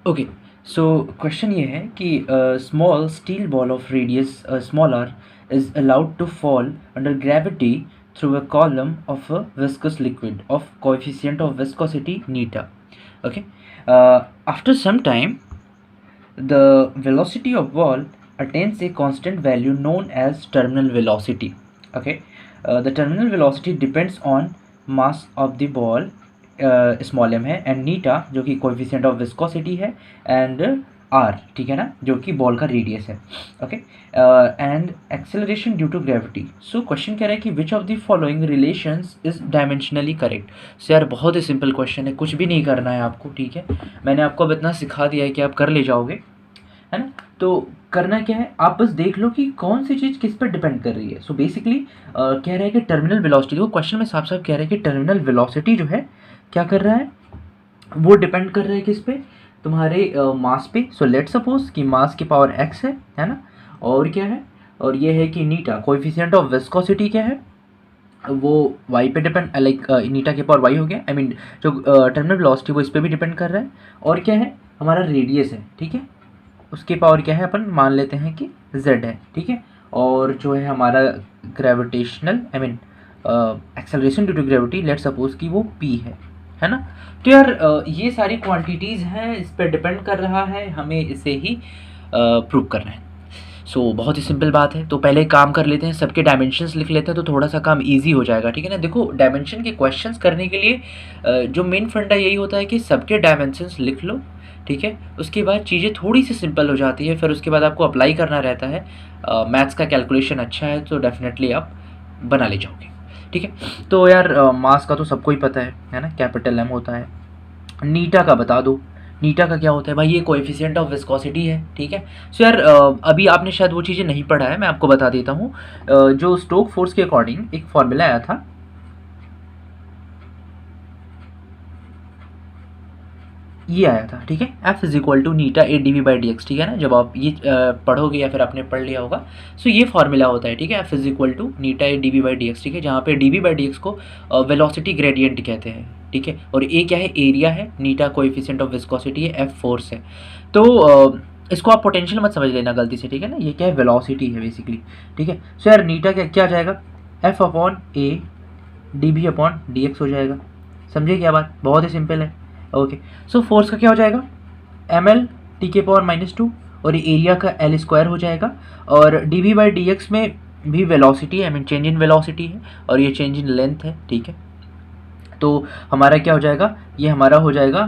Okay, so question ये है कि small steel ball of radius smaller is allowed to fall under gravity through a column of a viscous liquid of coefficient of viscosity neta. Okay, after some time the velocity of ball attains a constant value known as terminal velocity. Okay, the terminal velocity depends on mass of the ball, small M है, and eta जो कि coefficient of viscosity है, and R, ठीक है ना, जो कि ball का रेडियस है. Okay, and acceleration due to gravity. So question कह रहा है कि which of the following relations is dimensionally correct. So यार बहुत ही सिंपल क्वेश्चन है, कुछ भी नहीं करना है आपको, ठीक है. मैंने आपको अब इतना सिखा दिया है कि आप कर ले जाओगे, है ना. तो करना क्या है, आप बस देख लो कि कौन सी चीज़ किस पर डिपेंड कर रही है. सो बेसिकली कह रहा है कि टर्मिनल वेलोसिटी, वो क्वेश्चन में साफ साफ कह रहा है कि टर्मिनल वेलोसिटी जो है क्या कर रहा है, वो डिपेंड कर रहा है किस पे, तुम्हारे मास पे. सो लेट सपोज कि मास की पावर x है ना, और क्या है, और ये है कि नीटा कोएफिशिएंट ऑफ विस्कोसिटी क्या है, वो y पे डिपेंड, लाइक नीटा के पावर y हो गया. आई मीन जो टर्मिनल वेलोसिटी वो इस पर भी डिपेंड कर रहा है. और क्या है, हमारा रेडियस है, ठीक है, उसकी पावर क्या है, अपन मान लेते हैं कि z है, ठीक है. और जो है हमारा gravitational, I mean acceleration due to gravity, let suppose कि वो p है ना. तो यार ये सारी क्वांटिटीज़ हैं, इस पर डिपेंड कर रहा है, हमें इसे ही प्रूव करना है. सो बहुत ही सिंपल बात है. तो पहले काम कर लेते हैं, सबके डायमेंशंस लिख लेते हैं, तो थोड़ा सा काम इजी हो जाएगा, ठीक है ना. देखो डायमेंशन के क्वेश्चंस करने के लिए जो मेन फंडा यही होता है कि सबके डायमेंशंस लिख लो, ठीक है. उसके बाद चीज़ें थोड़ी सी सिंपल हो जाती है, फिर उसके बाद आपको अप्लाई करना रहता है. मैथ्स का कैलकुलेशन अच्छा है तो डेफिनेटली आप बना ले जाओगे, ठीक है. तो यार मास का तो सबको ही पता है ना, कैपिटल एम होता है. नीटा का बता दो, नीटा का क्या होता है भाई, ये कोएफिशिएंट ऑफ विस्कोसिटी है, ठीक है. सो यार अभी आपने शायद वो चीज़ें नहीं पढ़ा है, मैं आपको बता देता हूँ. जो स्टोक फोर्स के अकॉर्डिंग एक फॉर्मूला आया था, ये आया था, ठीक है. एफ इज इक्वल टू नीटा A D V by D X, ठीक है ना. जब आप ये पढ़ोगे या फिर आपने पढ़ लिया होगा, सो ये फॉर्मूला होता है, ठीक है. एफ इज इक्वल टू नीटा A D V by D X, ठीक है, जहाँ पे D V by D X को वेलोसिटी ग्रेडियंट कहते हैं, ठीक है. और ए क्या है, एरिया है, नीटा कोएफिशिएंट ऑफ विस्कोसिटी है, एफ फोर्स है. तो इसको आप पोटेंशियल मत समझ लेना गलती से, ठीक है ना. ये क्या है, वेलोसिटी है बेसिकली, ठीक है. सो यार नीटा क्या क्या जाएगा, F upon A D V upon D X हो जाएगा. समझे क्या बात, बहुत ही सिंपल है. ओके, सो फोर्स का क्या हो जाएगा, एम एल टी के पावर -2, और ये एरिया का एल स्क्वायर हो जाएगा. और D V by D X में भी वेलोसिटी है, I mean change in velocity है, और ये चेंज इन लेंथ है, ठीक है. तो हमारा क्या हो जाएगा, ये हमारा हो जाएगा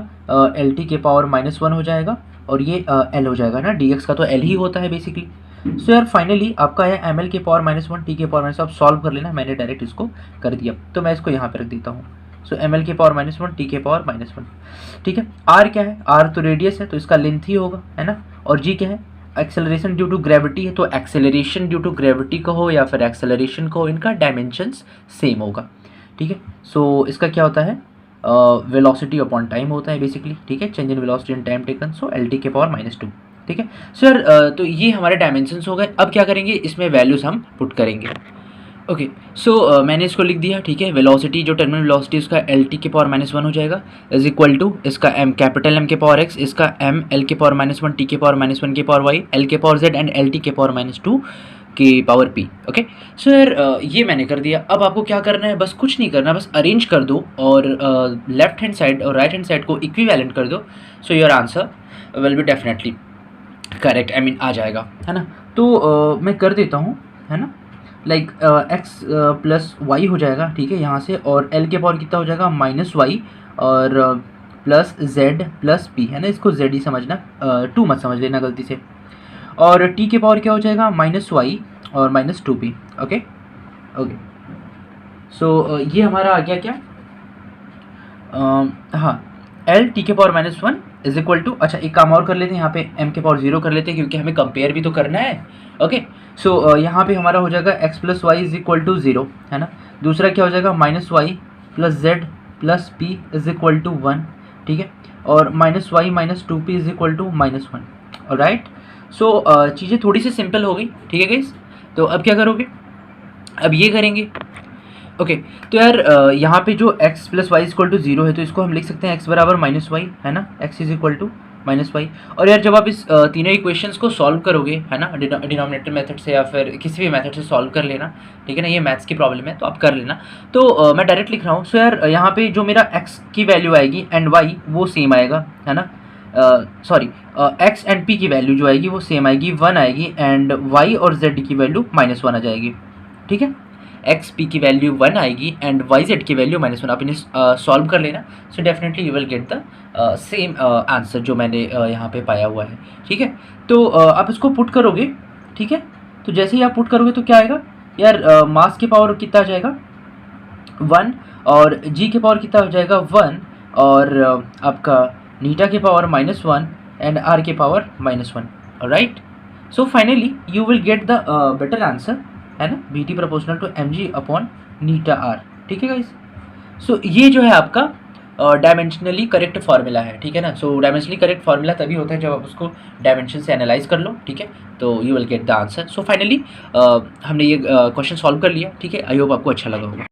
एल टी के पावर -1 हो जाएगा, और ये एल हो जाएगा ना, डी एक्स का तो एल ही होता है बेसिकली. सो यार फाइनली आपका है एम एल के पावर -1 टी के पावर -1, आप सॉल्व कर लेना, मैंने डायरेक्ट इसको कर दिया, तो मैं इसको यहाँ पे रख देता हूँ. सो एम एल के पावर -1 टी के पावर -1, ठीक है. आर क्या है, आर तो रेडियस है, तो इसका लेंथ ही होगा, है ना. और जी क्या है, एक्सेलरेशन ड्यू टू ग्रेविटी है, तो एक्सेलरेशन ड्यू टू ग्रेविटी कहो या फिर एक्सेलरेशन कहो, इनका डायमेंशंस सेम होगा, ठीक है. सो इसका क्या होता है, वेलोसिटी अपॉन टाइम होता है बेसिकली, ठीक है, change in velocity in time taken, so L T के पावर -2, ठीक है. सो यार तो ये हमारे डायमेंशंस हो गए. अब क्या करेंगे, इसमें वैल्यूज़ हम पुट करेंगे. ओके, सो मैंने इसको लिख दिया, ठीक है. वेलोसिटी जो टर्मिनल वेलोसिटी उसका एल टी के पावर -1 हो जाएगा, इज इक्वल टू इसका एम कैपिटल एम के पावर एक्स, इसका एम एल के पावर -1 टी के पावर -1 के पावर वाई, एल के power Z and L T के पावर -2 की पावर पी. ओके, सो यार ये मैंने कर दिया. अब आपको क्या करना है, बस कुछ नहीं करना, बस अरेंज कर दो और लेफ्ट हैंड साइड और राइट हैंड साइड को इक्विवेलेंट कर दो. So your answer will be definitely correct, I mean आ जाएगा, है ना. तो मैं कर देता हूँ, है ना, लाइक एक्स प्लस वाई हो जाएगा, ठीक है, यहाँ से. और एल के पावर कितना हो जाएगा, -y, और प्लस जेड प्लस पी, है ना. इसको जेड ही समझना, 2 मत समझ लेना गलती से. और टी के पावर क्या हो जाएगा, -y और -2p. ओके ओके, सो ये हमारा आ गया क्या, हाँ, एल टी के पावर -1 इज इक्वल टू, अच्छा एक काम और कर लेते हैं, यहाँ पे m के पावर 0 कर लेते हैं, क्योंकि हमें कंपेयर भी तो करना है. ओके, सो यहाँ पे हमारा हो जाएगा x plus Y is equal to 0, है ना. दूसरा क्या हो जाएगा, -y plus Z plus P is equal to 1, ठीक है. और -y -2p is equal to -1. Right, so चीज़ें थोड़ी सी सिंपल हो गई, ठीक है गाइस. तो अब क्या करोगे, अब ये करेंगे. ओके, तो यार यहाँ पे जो x plus Y equal to 0 है, तो इसको हम लिख सकते हैं x बराबर -y, है ना. x is equal to -y। और यार जब आप इस तीनों इक्वेशंस को सॉल्व करोगे, है ना, डिनोमिनेटर मेथड से या फिर किसी भी मेथड से सॉल्व कर लेना, ठीक है ना, ये मैथ्स की प्रॉब्लम है तो आप कर लेना। तो मैं डायरेक्ट लिख रहा हूँ। सो यार यहाँ पे जो मेरा x की वैल्यू आएगी एंड y वो सेम आएगा, है ना, सॉरी, x एंड p की वैल्यू जो आएगी वो सेम आएगी, 1 आएगी, एंड y और z की वैल्यू -1 आ जाएगी, ठीक है। एक्स पी की वैल्यू 1 आएगी एंड वाई जेड की वैल्यू -1। आप इन्हें सॉल्व कर लेना, so definitely you will get the same answer जो मैंने यहाँ पे पाया हुआ है, ठीक है। तो आप इसको पुट करोगे, ठीक है। तो जैसे ही आप पुट करोगे तो क्या आएगा यार, मास के पावर कितना आ जाएगा 1, और जी के पावर कितना हो जाएगा 1, और आपका नीटा के पावर -1 एंड आर के power -1, right. So finally you will get the better answer, है ना, B T proportional to M G upon eta R, ठीक है गाइस। सो ये जो है आपका डायमेंशनली करेक्ट फार्मूला है, ठीक है ना। सो डायमेंशनली करेक्ट फार्मूला तभी होता है जब आप उसको डायमेंशन से एनालाइज कर लो, ठीक है, तो you will get the answer. So finally हमने ये क्वेश्चन सॉल्व कर लिया, ठीक है। आई होप आपको अच्छा लगा होगा।